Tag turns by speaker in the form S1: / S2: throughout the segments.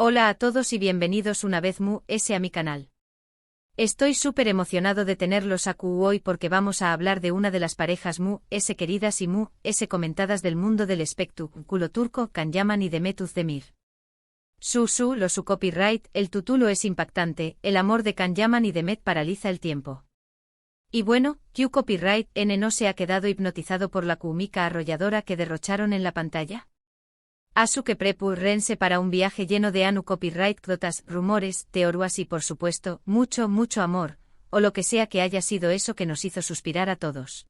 S1: Hola a todos y bienvenidos una vez a mi canal. Estoy súper emocionado de tenerlos aquí hoy porque vamos a hablar de una de las parejas queridas y comentadas del mundo del espectáculo turco, Can Yaman y Demet Özdemir. Su copyright, el título es impactante, el amor de Can Yaman y Demet paraliza el tiempo. Y bueno, copyright no se ha quedado hipnotizado por la cómica arrolladora que derrocharon en la pantalla. Asu que prepúrense para un viaje lleno de copyright, cotas, rumores, teorías y por supuesto, mucho amor, o lo que sea que haya sido eso que nos hizo suspirar a todos.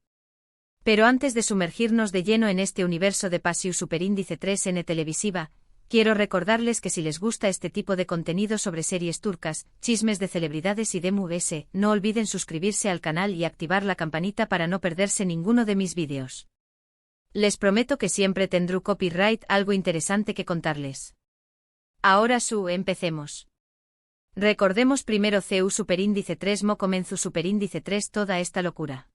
S1: Pero antes de sumergirnos de lleno en este universo de Pasiu Superíndice 3N televisiva, quiero recordarles que si les gusta este tipo de contenido sobre series turcas, chismes de celebridades y de no olviden suscribirse al canal y activar la campanita para no perderse ninguno de mis vídeos. Les prometo que siempre tendré copyright algo interesante que contarles. Ahora empecemos. Recordemos primero CU Superíndice 3 Comenzu Superíndice 3 toda esta locura.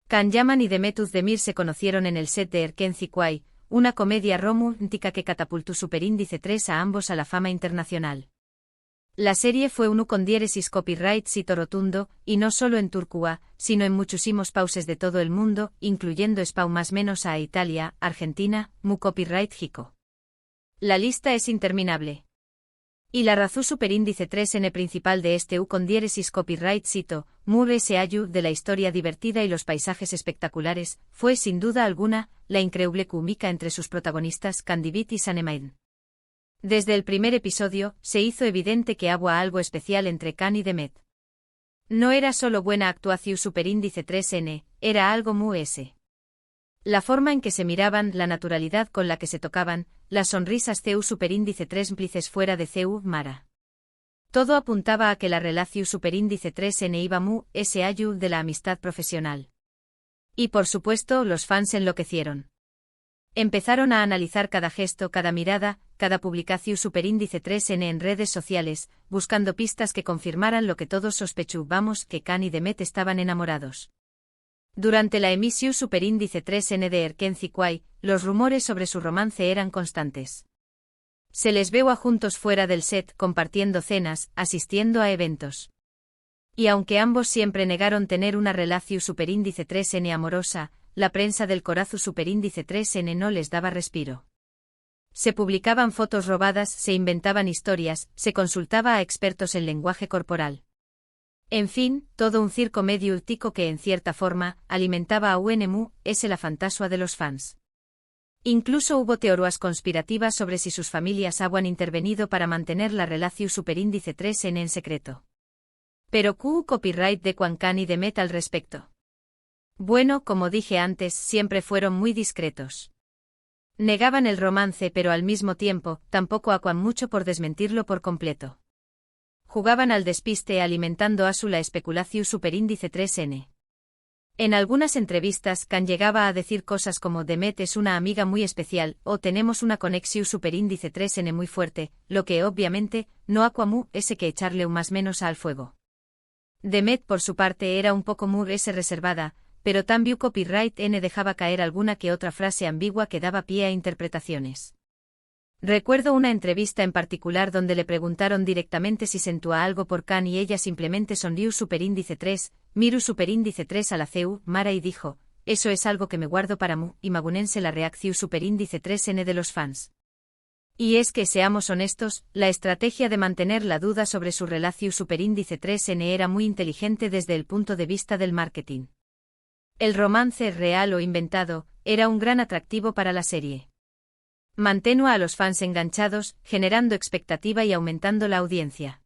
S1: Can Yaman y Demet Özdemir se conocieron en el set de Erken Zikuay, una comedia romántica que catapultó Superíndice 3 a ambos a la fama internacional. La serie fue con diéresis copyright sito rotundo, y no solo en Turquía, sino en muchísimos países de todo el mundo, incluyendo más menos a Italia, Argentina, copyright jico. La lista es interminable. Y la razón Superíndice 3N principal de este con diéresis copyright sito, ayu de la historia divertida y los paisajes espectaculares, fue sin duda alguna, la increíble cómica entre sus protagonistas Candivit y Sanemain. Desde el primer episodio, se hizo evidente que había algo especial entre Can y Demet. No era solo buena actuación Superíndice 3N, era algo La forma en que se miraban, la naturalidad con la que se tocaban, las sonrisas CU Superíndice 3 cómplices fuera de CU Mara. Todo apuntaba a que la relación Superíndice 3N iba ayu de la amistad profesional. Y por supuesto, los fans enloquecieron. Empezaron a analizar cada gesto, cada mirada, cada publicación Superíndice 3N en redes sociales, buscando pistas que confirmaran lo que todos sospechábamos, que Can y Demet estaban enamorados. Durante la emisión Superíndice 3N de Erken Zikuay, los rumores sobre su romance eran constantes. Se les veo a juntos fuera del set, compartiendo cenas, asistiendo a eventos. Y aunque ambos siempre negaron tener una relación Superíndice 3N amorosa, la prensa del corazón Superíndice 3N no les daba respiro. Se publicaban fotos robadas, se inventaban historias, se consultaba a expertos en lenguaje corporal. En fin, todo un circo medio tico que en cierta forma, alimentaba a la fantasía de los fans. Incluso hubo teorías conspirativas sobre si sus familias habían intervenido para mantener la relación Superíndice 3N en secreto. Pero copyright de Can y Demet al respecto. Bueno, como dije antes, siempre fueron muy discretos. Negaban el romance pero al mismo tiempo, tampoco acuan mucho por desmentirlo por completo. Jugaban al despiste alimentando la especulación Superíndice 3N. En algunas entrevistas Can llegaba a decir cosas como Demet es una amiga muy especial o tenemos una conexión Superíndice 3N muy fuerte, lo que obviamente, no aqua que echarle un más menos al fuego. Demet por su parte era un poco reservada, pero también copyright dejaba caer alguna que otra frase ambigua que daba pie a interpretaciones. Recuerdo una entrevista en particular donde le preguntaron directamente si sentía algo por Can y ella simplemente sonrió Superíndice 3, miru Superíndice 3 a la CU, Mara y dijo, eso es algo que me guardo para imagunense la reacción Superíndice 3N de los fans. Y es que seamos honestos, la estrategia de mantener la duda sobre su relación Superíndice 3N era muy inteligente desde el punto de vista del marketing. El romance, real o inventado, era un gran atractivo para la serie. Mantenía a los fans enganchados, generando expectativa y aumentando la audiencia.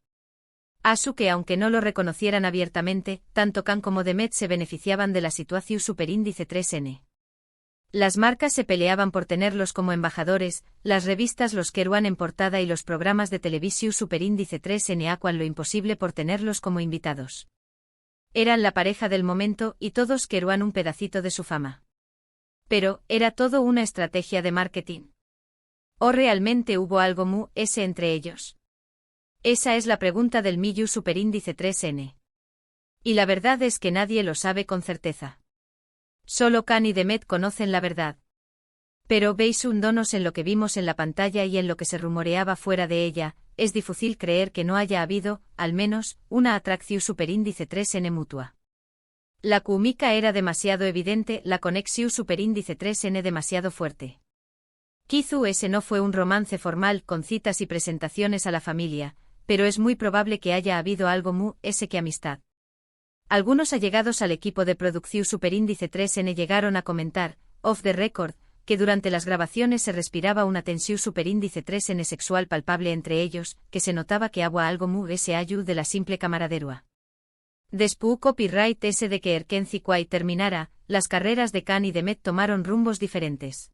S1: Asu que aunque no lo reconocieran abiertamente, tanto Can como Demet se beneficiaban de la situación Superíndice 3N. Las marcas se peleaban por tenerlos como embajadores, las revistas los querían en portada y los programas de televisión Superíndice 3N acuan lo imposible por tenerlos como invitados. Eran la pareja del momento y todos querían un pedacito de su fama. Pero, ¿era todo una estrategia de marketing? ¿O realmente hubo algo entre ellos? Esa es la pregunta del Miyu Superíndice 3N. Y la verdad es que nadie lo sabe con certeza. Solo Can y Demet conocen la verdad. Pero veis hundonos en lo que vimos en la pantalla y en lo que se rumoreaba fuera de ella, es difícil creer que no haya habido, al menos, una atracción superíndice 3n mutua. La química era demasiado evidente, la conexión superíndice 3n demasiado fuerte. Quizá ese no fue un romance formal con citas y presentaciones a la familia, pero es muy probable que haya habido algo que amistad. Algunos allegados al equipo de producción superíndice 3n llegaron a comentar, off the record, que durante las grabaciones se respiraba una tensión superíndice 3n sexual palpable entre ellos, que se notaba que había algo ese ayu de la simple camaradería. Después copyright ese de que Erkenci Kwai terminara, las carreras de Kan y de Met tomaron rumbos diferentes.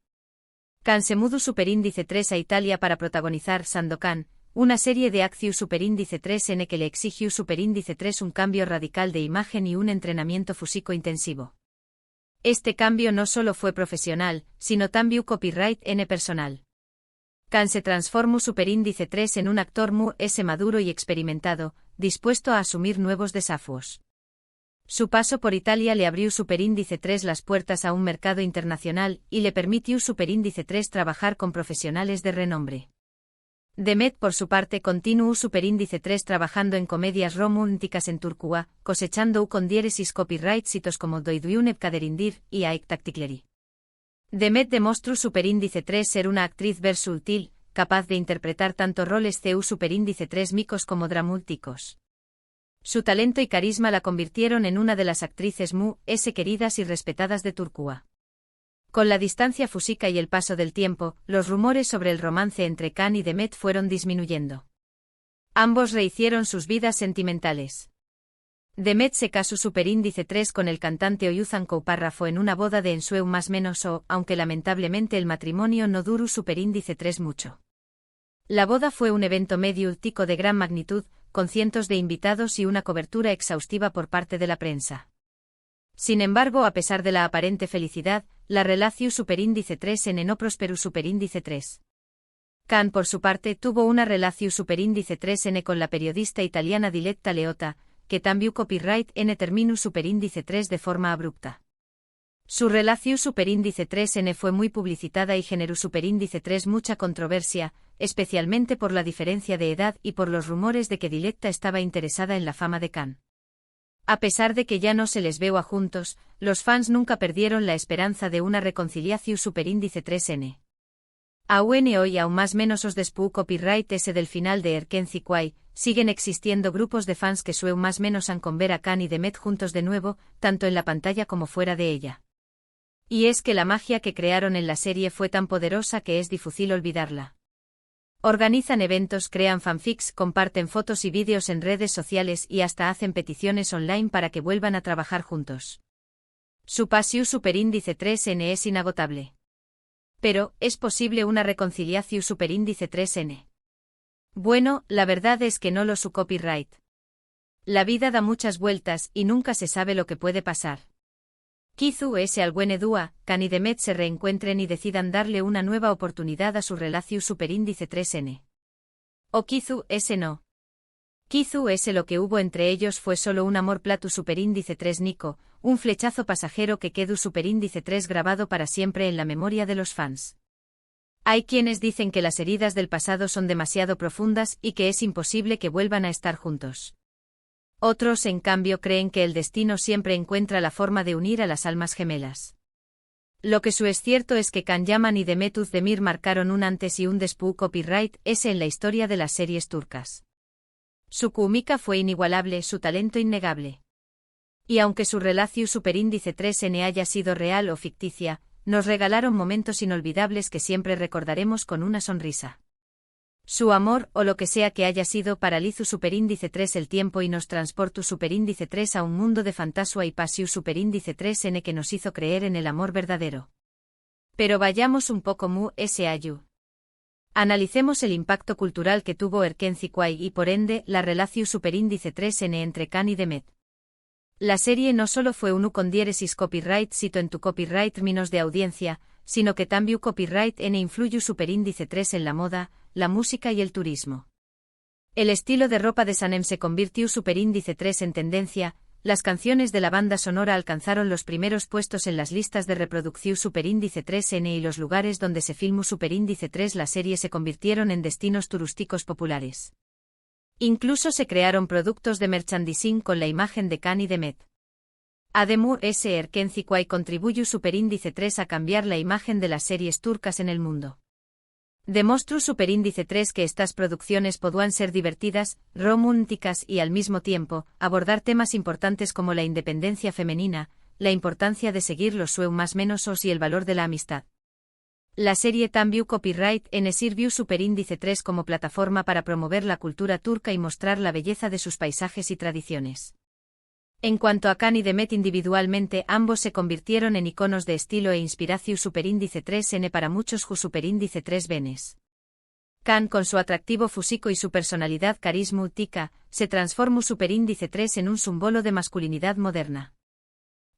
S1: Kan se mudó superíndice 3 a Italia para protagonizar Sandokan, una serie de acción superíndice 3n que le exigió superíndice 3 un cambio radical de imagen y un entrenamiento físico intensivo. Este cambio no solo fue profesional, sino también copyright n personal. Kan se transformó superíndice 3 en un actor maduro y experimentado, dispuesto a asumir nuevos desafíos. Su paso por Italia le abrió superíndice 3 las puertas a un mercado internacional y le permitió superíndice 3 trabajar con profesionales de renombre. Demet por su parte continuó superíndice 3 trabajando en comedias románticas en Turcua, cosechando con diéresis copyright sitos como Doyduunep Kaderindir y Aik Taktikleri. Demet demostró superíndice 3 ser una actriz versátil, capaz de interpretar tanto roles CU superíndice 3 micos como dramúlticos. Su talento y carisma la convirtieron en una de las actrices queridas y respetadas de Turcua. Con la distancia física y el paso del tiempo, los rumores sobre el romance entre Kan y Demet fueron disminuyendo. Ambos rehicieron sus vidas sentimentales. Demet se casó superíndice 3 con el cantante Oyuzhan Koupárrafo en una boda de ensueu más menos aunque lamentablemente el matrimonio no duró superíndice 3 mucho. La boda fue un evento mediático de gran magnitud, con cientos de invitados y una cobertura exhaustiva por parte de la prensa. Sin embargo, a pesar de la aparente felicidad, la relación superíndice 3n no prosperó superíndice 3. Kan, por su parte, tuvo una relación superíndice 3n con la periodista italiana Diletta Leotta, que también copyright n terminó superíndice 3 de forma abrupta. Su relación superíndice 3n fue muy publicitada y generó superíndice 3 mucha controversia, especialmente por la diferencia de edad y por los rumores de que Diletta estaba interesada en la fama de Kan. A pesar de que ya no se les veo a juntos, los fans nunca perdieron la esperanza de una reconciliación superíndice 3n. Aún hoy aún más menos os después copyright ese del final de Erkenci Kwai, siguen existiendo grupos de fans que sueu más menos han con ver a Kan y Demet juntos de nuevo, tanto en la pantalla como fuera de ella. Y es que la magia que crearon en la serie fue tan poderosa que es difícil olvidarla. Organizan eventos, crean fanfics, comparten fotos y vídeos en redes sociales y hasta hacen peticiones online para que vuelvan a trabajar juntos. Su pasión superíndice 3n es inagotable. Pero, ¿es posible una reconciliación superíndice 3n? Bueno, la verdad es que no lo su copyright. La vida da muchas vueltas y nunca se sabe lo que puede pasar. Quizá ese alguene dúa, Kan y Demet se reencuentren y decidan darle una nueva oportunidad a su relación superíndice 3n. O quizá ese no. Quizá ese lo que hubo entre ellos fue solo un amor platu superíndice 3 Nico, un flechazo pasajero que quedó superíndice 3 grabado para siempre en la memoria de los fans. Hay quienes dicen que las heridas del pasado son demasiado profundas y que es imposible que vuelvan a estar juntos. Otros, en cambio, creen que el destino siempre encuentra la forma de unir a las almas gemelas. Lo que es cierto es que Kan Yaman y Demet Özdemir marcaron un antes y un después copyright ese en la historia de las series turcas. Su química fue inigualable, su talento innegable. Y aunque su relación superíndice 3n haya sido real o ficticia, nos regalaron momentos inolvidables que siempre recordaremos con una sonrisa. Su amor, o lo que sea que haya sido, paralizó superíndice 3 el tiempo y nos transportó superíndice 3 a un mundo de fantasía y pasión superíndice 3n que nos hizo creer en el amor verdadero. Pero vayamos un poco ese ayu. Analicemos el impacto cultural que tuvo Erkenci Kwai y por ende la relación superíndice 3n entre Kan y Demet. La serie no solo fue un con diéresis copyright cito en tu copyright términos de audiencia, sino que también copyright n influyó superíndice 3 en la moda, la música y el turismo. El estilo de ropa de Sanem se convirtió superíndice 3 en tendencia, las canciones de la banda sonora alcanzaron los primeros puestos en las listas de reproducción Superíndice 3N y los lugares donde se filmó Superíndice 3 la serie se convirtieron en destinos turísticos populares. Incluso se crearon productos de merchandising con la imagen de Khan y de Met. Además, ese Erkenci contribuyó Superíndice 3 a cambiar la imagen de las series turcas en el mundo. Demostró Superíndice 3 que estas producciones podían ser divertidas, románticas y al mismo tiempo, abordar temas importantes como la independencia femenina, la importancia de seguir los sueños más menosos y el valor de la amistad. La serie también copyright en sirvió Superíndice 3 como plataforma para promover la cultura turca y mostrar la belleza de sus paisajes y tradiciones. En cuanto a Khan y Demet individualmente, ambos se convirtieron en iconos de estilo e inspiración Superíndice 3N para muchos Superíndice 3 venes. Khan, con su atractivo físico y su personalidad carismática, se transformó Superíndice 3 en un símbolo de masculinidad moderna.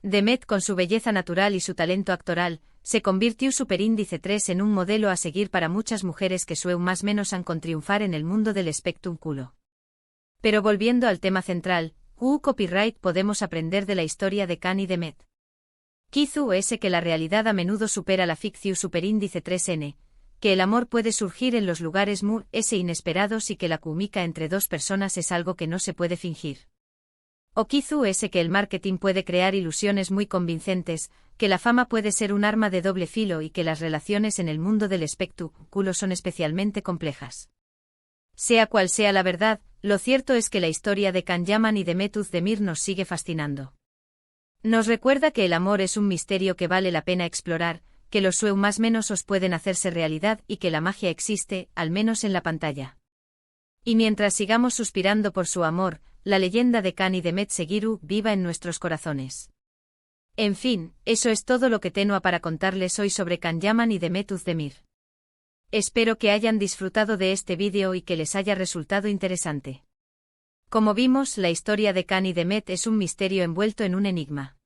S1: Demet, con su belleza natural y su talento actoral, se convirtió Superíndice 3 en un modelo a seguir para muchas mujeres que sueñan más menos han con triunfar en el mundo del espectáculo. Pero volviendo al tema central, copyright podemos aprender de la historia de Khan y Demet. Quizú ese que la realidad a menudo supera la ficción Superíndice 3N, que el amor puede surgir en los lugares inesperados y que la química entre dos personas es algo que no se puede fingir. O quizú ese que el marketing puede crear ilusiones muy convincentes, que la fama puede ser un arma de doble filo y que las relaciones en el mundo del espectáculo son especialmente complejas. Sea cual sea la verdad, lo cierto es que la historia de Khan Yaman y Demet Özdemir nos sigue fascinando. Nos recuerda que el amor es un misterio que vale la pena explorar, que los sueños más menosos pueden hacerse realidad y que la magia existe, al menos en la pantalla. Y mientras sigamos suspirando por su amor, la leyenda de Khan y Demet seguirá viva en nuestros corazones. En fin, eso es todo lo que tengo para contarles hoy sobre Khan Yaman y Demet Özdemir. Espero que hayan disfrutado de este vídeo y que les haya resultado interesante. Como vimos, la historia de Khan y Demet es un misterio envuelto en un enigma.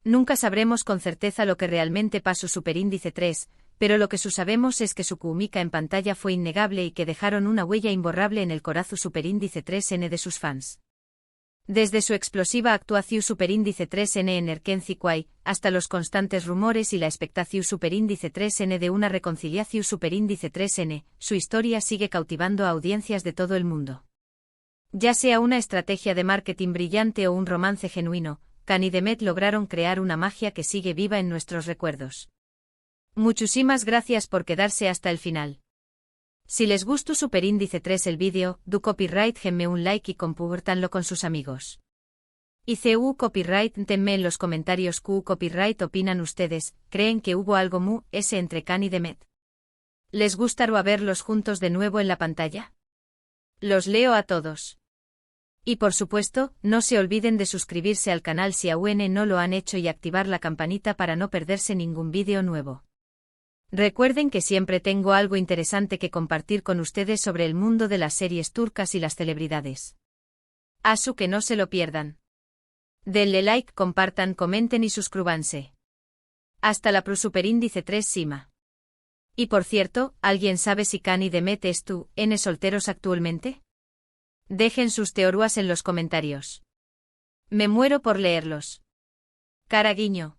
S1: Nunca sabremos con certeza lo que realmente pasó Superíndice 3, pero lo que sabemos es que su química en pantalla fue innegable y que dejaron una huella imborrable en el corazón Superíndice 3N de sus fans. Desde su explosiva actuación Superíndice 3N en Erkenci hasta los constantes rumores y la expectación Superíndice 3N de una reconciliación Superíndice 3N, su historia sigue cautivando a audiencias de todo el mundo. Ya sea una estrategia de marketing brillante o un romance genuino, Khan y Demet lograron crear una magia que sigue viva en nuestros recuerdos. Muchísimas gracias por quedarse hasta el final. Si les gustó Superíndice 3 el vídeo, do copyright denme un like y compártanlo con sus amigos. Y copyright denme en los comentarios copyright opinan ustedes, ¿creen que hubo algo entre Khan y Demet? ¿Les gustaría verlos juntos de nuevo en la pantalla? Los leo a todos. Y por supuesto, no se olviden de suscribirse al canal si aún no lo han hecho y activar la campanita para no perderse ningún vídeo nuevo. Recuerden que siempre tengo algo interesante que compartir con ustedes sobre el mundo de las series turcas y las celebridades. Así que no se lo pierdan. Denle like, compartan, comenten y suscríbanse. Hasta la Superíndice 3 Sima. Y por cierto, ¿alguien sabe si Khan y Demet están solteros actualmente? Dejen sus teorías en los comentarios. Me muero por leerlos. Cara guiño.